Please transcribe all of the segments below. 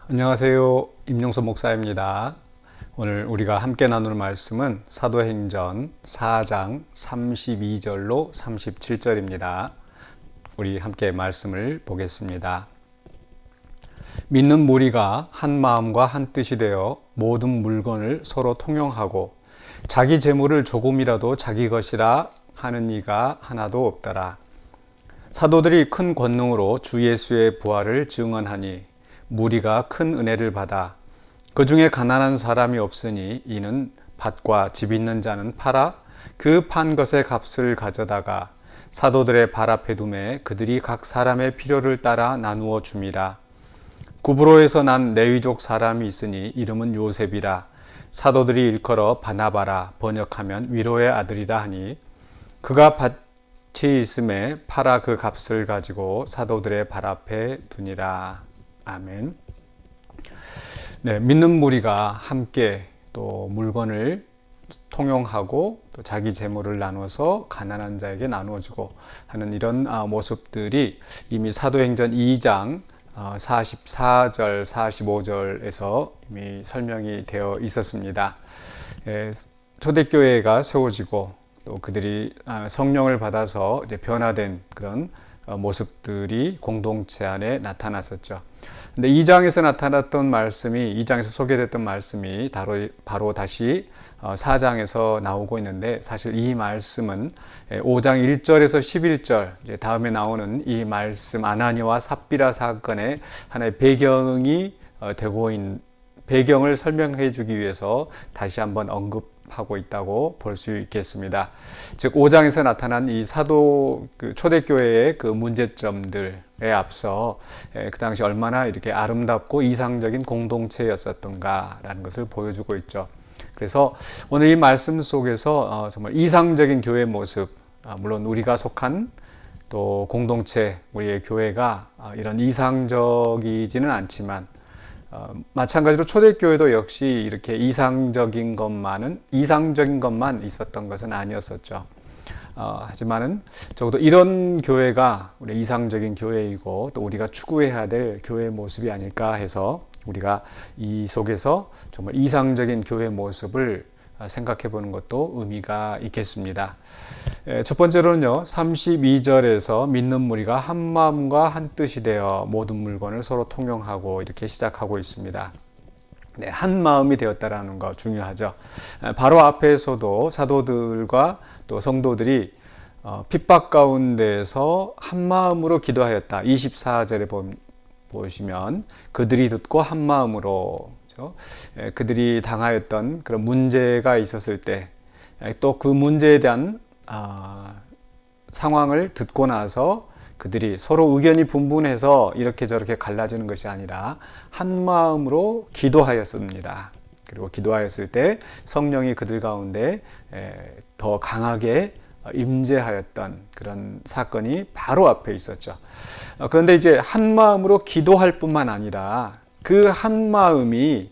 안녕하세요. 임용서 목사입니다. 오늘 우리가 함께 나눌 말씀은 사도행전 4장 32절로 37절입니다. 우리 함께 말씀을 보겠습니다. 믿는 무리가 한 마음과 한 뜻이 되어 모든 물건을 서로 통용하고 자기 재물을 조금이라도 자기 것이라 하는 이가 하나도 없더라. 사도들이 큰 권능으로 주 예수의 부활을 증언하니 무리가 큰 은혜를 받아 그 중에 가난한 사람이 없으니 이는 밭과 집 있는 자는 팔아 그 판 것의 값을 가져다가 사도들의 발 앞에 두매 그들이 각 사람의 필요를 따라 나누어 줌이라. 구브로에서 난 레위족 사람이 있으니 이름은 요셉이라. 사도들이 일컬어 바나바라 번역하면 위로의 아들이라 하니 그가 밭이 있음에 팔아 그 값을 가지고 사도들의 발 앞에 두니라. 아멘. 네, 믿는 무리가 함께 또 물건을 통용하고 또 자기 재물을 나눠서 가난한 자에게 나누어주고 하는 이런 모습들이 이미 사도행전 2장 44절, 45절에서 이미 설명이 되어 있었습니다. 초대교회가 세워지고 또 그들이 성령을 받아서 이제 변화된 그런 모습들이 공동체 안에 나타났었죠. 근데 2장에서 나타났던 말씀이 2장에서 소개됐던 말씀이 바로 다시 4장에서 나오고 있는데 사실 이 말씀은 5장 1절에서 11절 이제 다음에 나오는 이 말씀 아나니와 삽비라 사건의 하나의 배경이 되고 있는 배경을 설명해 주기 위해서 다시 한번 언급하고 있다고 볼 수 있겠습니다. 즉 5장에서 나타난 이 사도 초대교회의 그 문제점들에 앞서 그 당시 얼마나 이렇게 아름답고 이상적인 공동체였었던가라는 것을 보여주고 있죠. 그래서 오늘 이 말씀 속에서 정말 이상적인 교회 모습, 물론 우리가 속한 또 공동체, 우리의 교회가 이런 이상적이지는 않지만 마찬가지로 초대교회도 역시 이렇게 이상적인 것만 있었던 것은 아니었었죠. 하지만은 적어도 이런 교회가 우리 이상적인 교회이고 또 우리가 추구해야 될 교회의 모습이 아닐까 해서 우리가 이 속에서 정말 이상적인 교회 모습을 생각해 보는 것도 의미가 있겠습니다. 첫 번째로는요, 32절에서 믿는 무리가 한 마음과 한 뜻이 되어 모든 물건을 서로 통용하고 이렇게 시작하고 있습니다. 네, 한 마음이 되었다라는 거 중요하죠. 바로 앞에서도 사도들과 또 성도들이 핍박 가운데서 한 마음으로 기도하였다. 24절에 보시면 그들이 듣고 한 마음으로 그들이 당하였던 그런 문제가 있었을 때 또 그 문제에 대한 상황을 듣고 나서 그들이 서로 의견이 분분해서 이렇게 저렇게 갈라지는 것이 아니라 한 마음으로 기도하였습니다. 그리고 기도하였을 때 성령이 그들 가운데 더 강하게 임재하였던 그런 사건이 바로 앞에 있었죠. 그런데 이제 한 마음으로 기도할 뿐만 아니라 그 한 마음이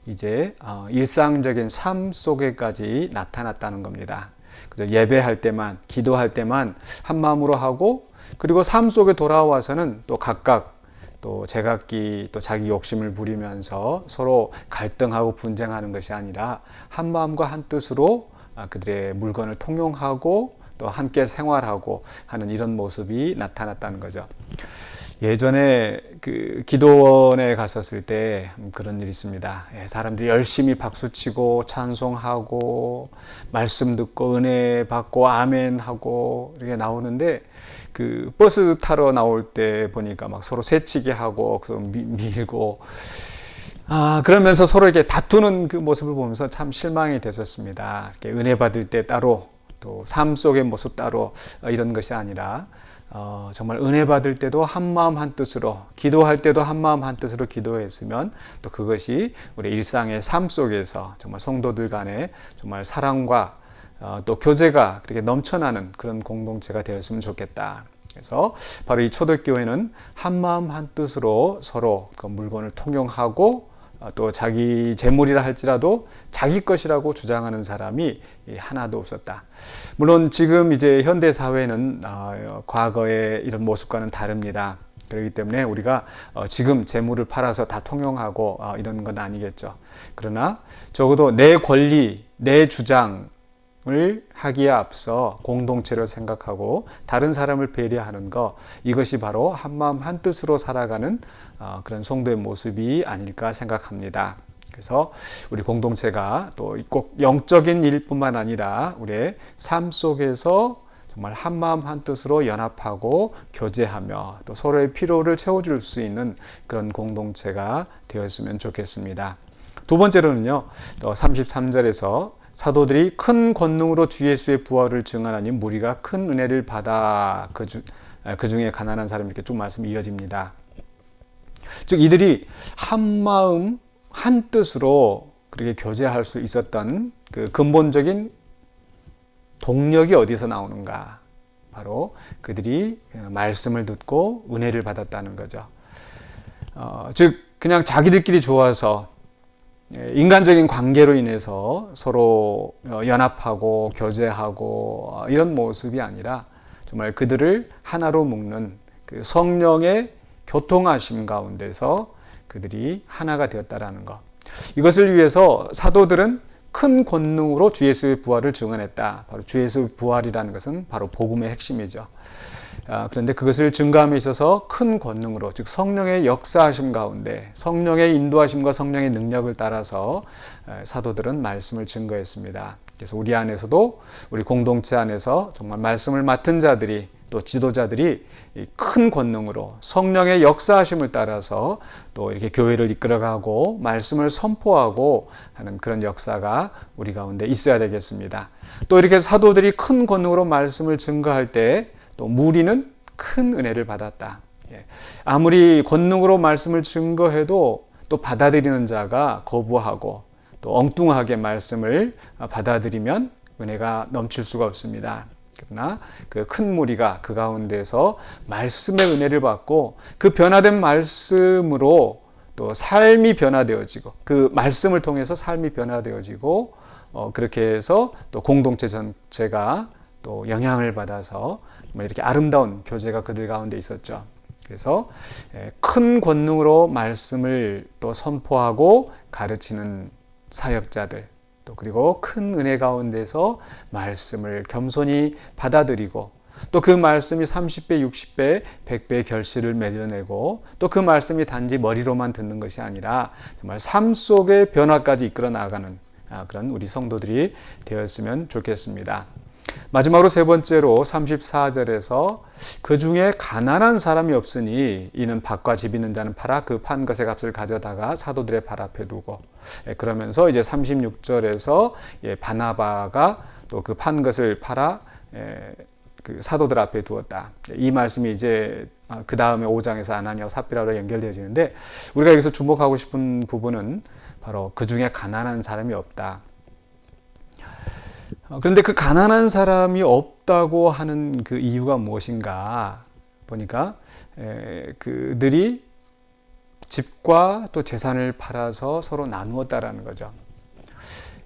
이제 일상적인 삶 속에까지 나타났다는 겁니다. 그래서 예배할 때만, 기도할 때만 한 마음으로 하고 그리고 삶 속에 돌아와서는 또 각각 또 제각기 또 자기 욕심을 부리면서 서로 갈등하고 분쟁하는 것이 아니라 한 마음과 한 뜻으로 그들의 물건을 통용하고 또 함께 생활하고 하는 이런 모습이 나타났다는 거죠. 예전에 그 기도원에 갔었을 때 그런 일이 있습니다. 사람들이 열심히 박수치고 찬송하고 말씀 듣고 은혜 받고 아멘하고 이렇게 나오는데 그 버스 타러 나올 때 보니까 막 서로 새치기 하고 밀고 그러면서 서로 이렇게 다투는 그 모습을 보면서 참 실망이 됐었습니다. 이렇게 은혜 받을 때 따로 또 삶 속의 모습 따로 이런 것이 아니라 정말 은혜 받을 때도 한 마음 한 뜻으로 기도할 때도 한 마음 한 뜻으로 기도했으면 또 그것이 우리 일상의 삶 속에서 정말 성도들 간에 정말 사랑과 또 교제가 그렇게 넘쳐나는 그런 공동체가 되었으면 좋겠다. 그래서 바로 이 초대교회는 한 마음 한 뜻으로 서로 그 물건을 통용하고 또 자기 재물이라 할지라도 자기 것이라고 주장하는 사람이 하나도 없었다. 물론 지금 이제 현대 사회는 과거의 이런 모습과는 다릅니다. 그렇기 때문에 우리가 지금 재물을 팔아서 다 통용하고 이런 건 아니겠죠. 그러나 적어도 내 권리, 내 주장을 하기에 앞서 공동체를 생각하고 다른 사람을 배려하는 것, 이것이 바로 한마음 한뜻으로 살아가는 그런 성도의 모습이 아닐까 생각합니다. 그래서 우리 공동체가 또 꼭 영적인 일뿐만 아니라 우리의 삶 속에서 정말 한마음 한뜻으로 연합하고 교제하며 또 서로의 필요를 채워줄 수 있는 그런 공동체가 되었으면 좋겠습니다. 두 번째로는요, 또 33절에서 사도들이 큰 권능으로 주 예수의 부활을 증언하니 무리가 큰 은혜를 받아 그 중에 가난한 사람이 이렇게 쭉 말씀이 이어집니다. 즉 이들이 한마음 한뜻으로 그렇게 교제할 수 있었던 그 근본적인 동력이 어디서 나오는가? 바로 그들이 말씀을 듣고 은혜를 받았다는 거죠. 즉 그냥 자기들끼리 좋아서 인간적인 관계로 인해서 서로 연합하고 교제하고 이런 모습이 아니라 정말 그들을 하나로 묶는 그 성령의 교통하심 가운데서 그들이 하나가 되었다라는 것. 이것을 위해서 사도들은 큰 권능으로 주 예수의 부활을 증언했다. 바로 주 예수의 부활이라는 것은 바로 복음의 핵심이죠. 그런데 그것을 증거함에 있어서 큰 권능으로, 즉 성령의 역사하심 가운데 성령의 인도하심과 성령의 능력을 따라서 사도들은 말씀을 증거했습니다. 그래서 우리 안에서도 우리 공동체 안에서 정말 말씀을 맡은 자들이 또 지도자들이 큰 권능으로 성령의 역사하심을 따라서 또 이렇게 교회를 이끌어가고 말씀을 선포하고 하는 그런 역사가 우리 가운데 있어야 되겠습니다. 또 이렇게 사도들이 큰 권능으로 말씀을 증거할 때 또 무리는 큰 은혜를 받았다. 아무리 권능으로 말씀을 증거해도 또 받아들이는 자가 거부하고 또 엉뚱하게 말씀을 받아들이면 은혜가 넘칠 수가 없습니다. 그러나 그 큰 무리가 그 가운데서 말씀의 은혜를 받고 그 변화된 말씀으로 또 삶이 변화되어지고 그 말씀을 통해서 삶이 변화되어지고 그렇게 해서 또 공동체 전체가 또 영향을 받아서 이렇게 아름다운 교제가 그들 가운데 있었죠. 그래서 큰 권능으로 말씀을 또 선포하고 가르치는 사역자들, 또 그리고 큰 은혜 가운데서 말씀을 겸손히 받아들이고 또 그 말씀이 30배, 60배, 100배의 결실을 맺어내고 또 그 말씀이 단지 머리로만 듣는 것이 아니라 정말 삶 속의 변화까지 이끌어 나가는 그런 우리 성도들이 되었으면 좋겠습니다. 마지막으로 세 번째로 34절에서 그 중에 가난한 사람이 없으니 이는 밭과 집 있는 자는 팔아 그 판 것의 값을 가져다가 사도들의 발 앞에 두고, 그러면서 이제 36절에서 바나바가 또 그 판 것을 팔아 그 사도들 앞에 두었다. 이 말씀이 이제 그 다음에 5장에서 아나니아와 삽비라로 연결되어지는데 우리가 여기서 주목하고 싶은 부분은 바로 그 중에 가난한 사람이 없다. 그런데 그 가난한 사람이 없다고 하는 그 이유가 무엇인가 보니까 그들이 집과 또 재산을 팔아서 서로 나누었다라는 거죠.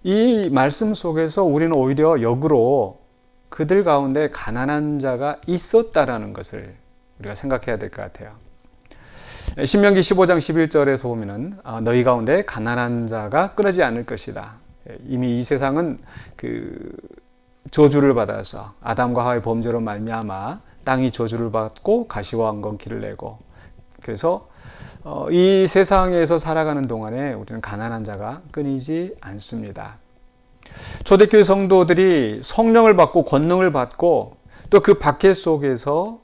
이 말씀 속에서 우리는 오히려 역으로 그들 가운데 가난한 자가 있었다라는 것을 우리가 생각해야 될 것 같아요. 신명기 15장 11절에서 보면은 너희 가운데 가난한 자가 끊어지지 않을 것이다. 이미 이 세상은 그 저주를 받아서 아담과 하와의 범죄로 말미암아 땅이 저주를 받고 가시와 엉겅퀴를 내고, 그래서 이 세상에서 살아가는 동안에 우리는 가난한 자가 끊이지 않습니다. 초대교회 성도들이 성령을 받고 권능을 받고 또 그 박해 속에서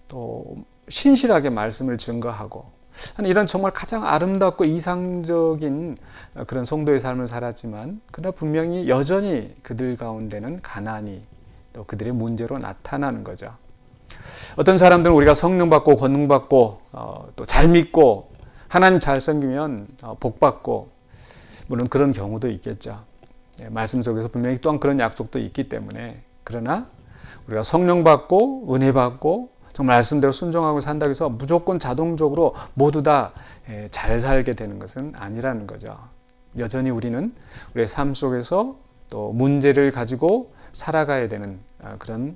또 신실하게 말씀을 증거하고 이런 정말 가장 아름답고 이상적인 그런 성도의 삶을 살았지만 그러나 분명히 여전히 그들 가운데는 가난이 또 그들의 문제로 나타나는 거죠. 어떤 사람들은 우리가 성령 받고 권능 받고 또 잘 믿고 하나님 잘 섬기면 복 받고, 물론 그런 경우도 있겠죠. 말씀 속에서 분명히 또한 그런 약속도 있기 때문에, 그러나 우리가 성령 받고 은혜 받고 정말 말씀대로 순종하고 산다고 해서 무조건 자동적으로 모두 다 잘 살게 되는 것은 아니라는 거죠. 여전히 우리는 우리의 삶 속에서 또 문제를 가지고 살아가야 되는 그런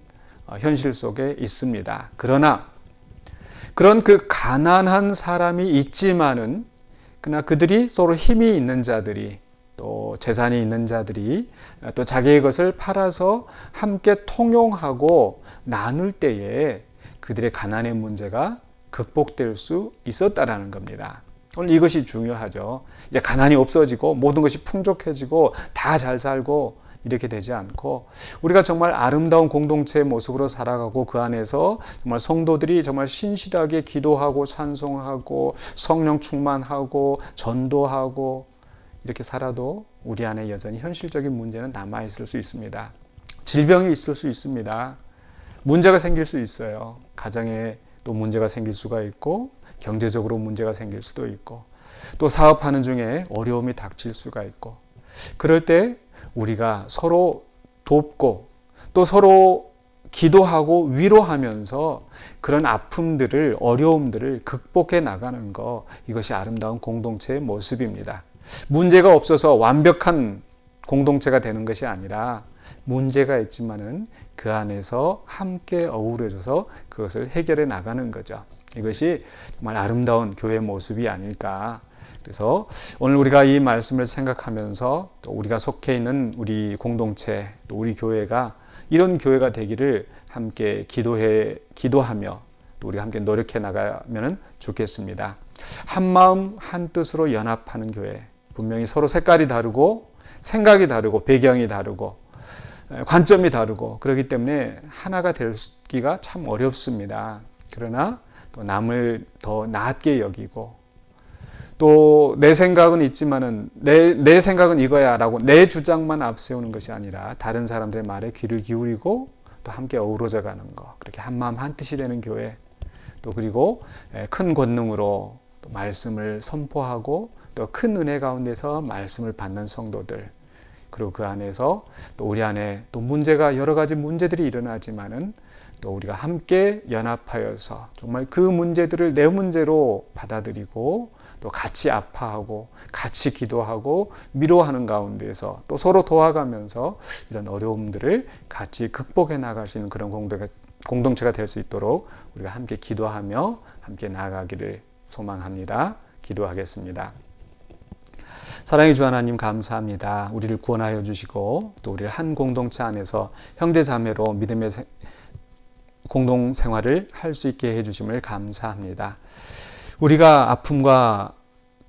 현실 속에 있습니다. 그러나 그런 그 가난한 사람이 있지만은 그러나 그들이 서로 힘이 있는 자들이 또 재산이 있는 자들이 또 자기의 것을 팔아서 함께 통용하고 나눌 때에 그들의 가난의 문제가 극복될 수 있었다라는 겁니다. 오늘 이것이 중요하죠. 이제 가난이 없어지고 모든 것이 풍족해지고 다 잘 살고 이렇게 되지 않고 우리가 정말 아름다운 공동체의 모습으로 살아가고 그 안에서 정말 성도들이 정말 신실하게 기도하고 찬송하고 성령 충만하고 전도하고 이렇게 살아도 우리 안에 여전히 현실적인 문제는 남아있을 수 있습니다. 질병이 있을 수 있습니다. 문제가 생길 수 있어요. 가정에 또 문제가 생길 수가 있고 경제적으로 문제가 생길 수도 있고 또 사업하는 중에 어려움이 닥칠 수가 있고 그럴 때 우리가 서로 돕고 또 서로 기도하고 위로하면서 그런 아픔들을 어려움들을 극복해 나가는 것 이것이 아름다운 공동체의 모습입니다. 문제가 없어서 완벽한 공동체가 되는 것이 아니라 문제가 있지만은 그 안에서 함께 어우러져서 그것을 해결해 나가는 거죠. 이것이 정말 아름다운 교회의 모습이 아닐까. 그래서 오늘 우리가 이 말씀을 생각하면서 또 우리가 속해 있는 우리 공동체, 또 우리 교회가 이런 교회가 되기를 함께 기도하며 또 우리가 함께 노력해 나가면 좋겠습니다. 한 마음 한 뜻으로 연합하는 교회. 분명히 서로 색깔이 다르고 생각이 다르고 배경이 다르고 관점이 다르고 그렇기 때문에 하나가 되기가 참 어렵습니다. 그러나 또 남을 더 낮게 여기고 또 내 생각은 있지만은 내 생각은 이거야 라고 내 주장만 앞세우는 것이 아니라 다른 사람들의 말에 귀를 기울이고 또 함께 어우러져 가는 것 그렇게 한 마음 한 뜻이 되는 교회 또 그리고 큰 권능으로 또 말씀을 선포하고 또 큰 은혜 가운데서 말씀을 받는 성도들 그리고 그 안에서 또 우리 안에 또 문제가 여러 가지 문제들이 일어나지만은 또 우리가 함께 연합하여서 정말 그 문제들을 내 문제로 받아들이고 또 같이 아파하고 같이 기도하고 위로하는 가운데서 또 서로 도와가면서 이런 어려움들을 같이 극복해 나갈 수 있는 그런 공동체가 될 수 있도록 우리가 함께 기도하며 함께 나아가기를 소망합니다. 기도하겠습니다. 사랑의 주 하나님 감사합니다. 우리를 구원하여 주시고 또 우리를 한 공동체 안에서 형제자매로 믿음의 공동생활을 할 수 있게 해주심을 감사합니다. 우리가 아픔과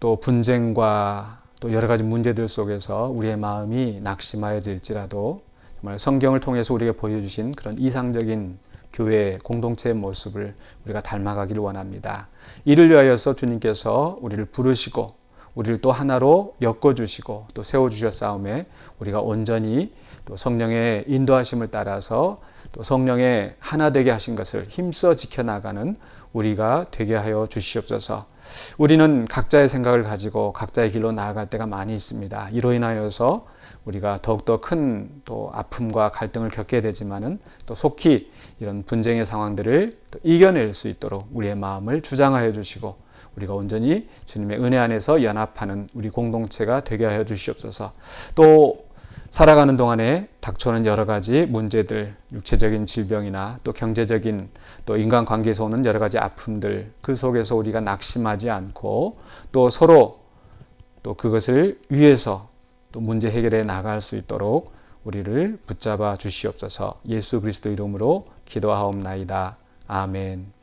또 분쟁과 또 여러 가지 문제들 속에서 우리의 마음이 낙심하여질지라도 정말 성경을 통해서 우리에게 보여주신 그런 이상적인 교회 공동체의 모습을 우리가 닮아가기를 원합니다. 이를 위하여서 주님께서 우리를 부르시고 우리를 또 하나로 엮어주시고 또 세워주셨사오매 우리가 온전히 또 성령의 인도하심을 따라서 또 성령의 하나 되게 하신 것을 힘써 지켜나가는 우리가 되게 하여 주시옵소서. 우리는 각자의 생각을 가지고 각자의 길로 나아갈 때가 많이 있습니다. 이로 인하여서 우리가 더욱더 큰 또 아픔과 갈등을 겪게 되지만은 또 속히 이런 분쟁의 상황들을 또 이겨낼 수 있도록 우리의 마음을 주장하여 주시고 우리가 온전히 주님의 은혜 안에서 연합하는 우리 공동체가 되게 하여 주시옵소서. 또 살아가는 동안에 닥쳐오는 여러 가지 문제들, 육체적인 질병이나 또 경제적인 또 인간관계에서 오는 여러 가지 아픔들 그 속에서 우리가 낙심하지 않고 또 서로 또 그것을 위해서 또 문제 해결해 나갈 수 있도록 우리를 붙잡아 주시옵소서. 예수 그리스도 이름으로 기도하옵나이다. 아멘.